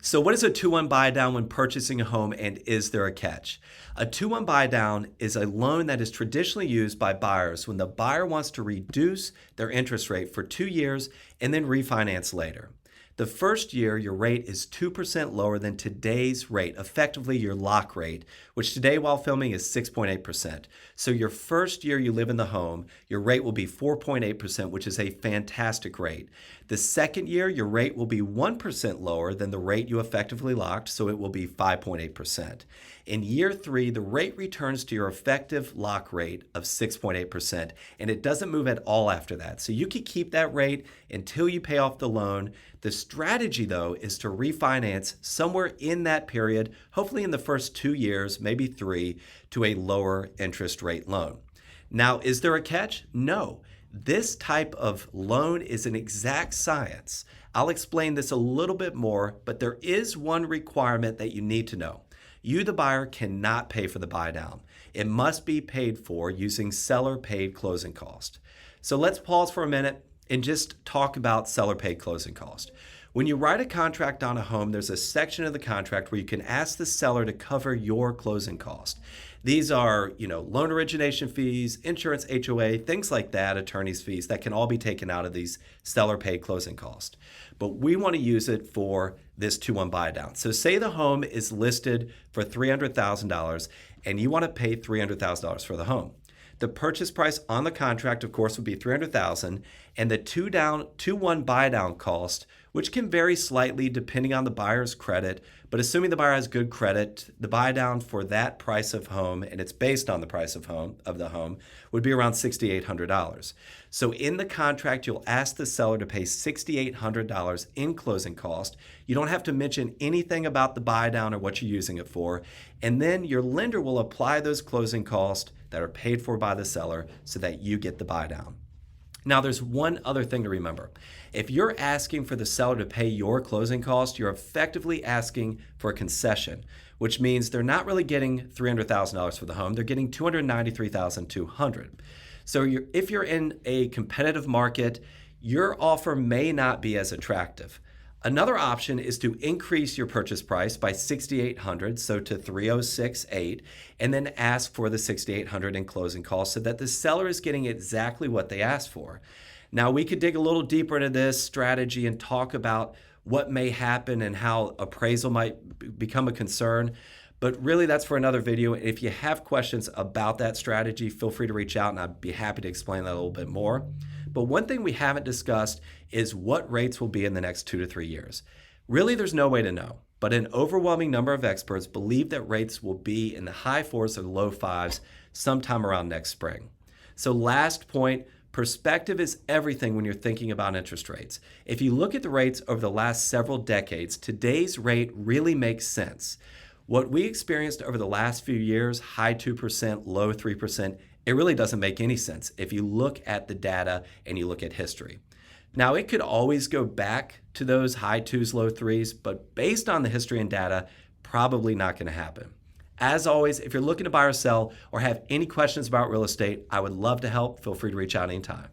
So what is a 2-1 buy down when purchasing a home, and is there a catch? A 2-1 buy down is a loan that is traditionally used by buyers when the buyer wants to reduce their interest rate for 2 years and then refinance later. The first year, your rate is 2% lower than today's rate, effectively your lock rate, which today while filming is 6.8%. So your first year you live in the home, your rate will be 4.8%, which is a fantastic rate. The second year, your rate will be 1% lower than the rate you effectively locked, so it will be 5.8%. In year 3, the rate returns to your effective lock rate of 6.8%, and it doesn't move at all after that. So you can keep that rate until you pay off the loan. The strategy, though, is to refinance somewhere in that period, hopefully in the first 2 years, maybe 3, to a lower interest rate loan. Now, is there a catch? No. This type of loan is an exact science. I'll explain this a little bit more, but there is one requirement that you need to know. You, the buyer, cannot pay for the buy down. It must be paid for using seller-paid closing cost. So let's pause for a minute and just talk about seller-paid closing cost. When you write a contract on a home, there's a section of the contract where you can ask the seller to cover your closing cost. These are, loan origination fees, insurance, HOA, things like that, attorney's fees that can all be taken out of these seller-paid closing costs. But we want to use it for this 2-1 buy down. So say the home is listed for $300,000 and you want to pay $300,000 for the home. The purchase price on the contract, of course, would be $300,000, and the 2-1 buy down cost, which can vary slightly depending on the buyer's credit, but assuming the buyer has good credit, the buy down for that price of home, and it's based on the price of the home, would be around $6,800. So in the contract, you'll ask the seller to pay $6,800 in closing cost. You don't have to mention anything about the buy down or what you're using it for, and then your lender will apply those closing costs that are paid for by the seller so that you get the buy down. Now, there's one other thing to remember. If you're asking for the seller to pay your closing costs, you're effectively asking for a concession, which means they're not really getting $300,000 for the home. They're getting $293,200. So if you're in a competitive market, your offer may not be as attractive. Another option is to increase your purchase price by $6,800, so to $306,800, and then ask for the $6,800 in closing costs so that the seller is getting exactly what they asked for. Now, we could dig a little deeper into this strategy and talk about what may happen and how appraisal might become a concern, but really that's for another video. If you have questions about that strategy, feel free to reach out and I'd be happy to explain that a little bit more. But one thing we haven't discussed is what rates will be in the next 2 to 3 years. Really, there's no way to know, but an overwhelming number of experts believe that rates will be in the high 4s or low 5s sometime around next spring. So last point, perspective is everything when you're thinking about interest rates. If you look at the rates over the last several decades, today's rate really makes sense. What we experienced over the last few years, high 2%, low 3%, it really doesn't make any sense if you look at the data and you look at history. Now, it could always go back to those high 2s, low 3s, but based on the history and data, probably not going to happen. As always, if you're looking to buy or sell or have any questions about real estate, I would love to help. Feel free to reach out anytime.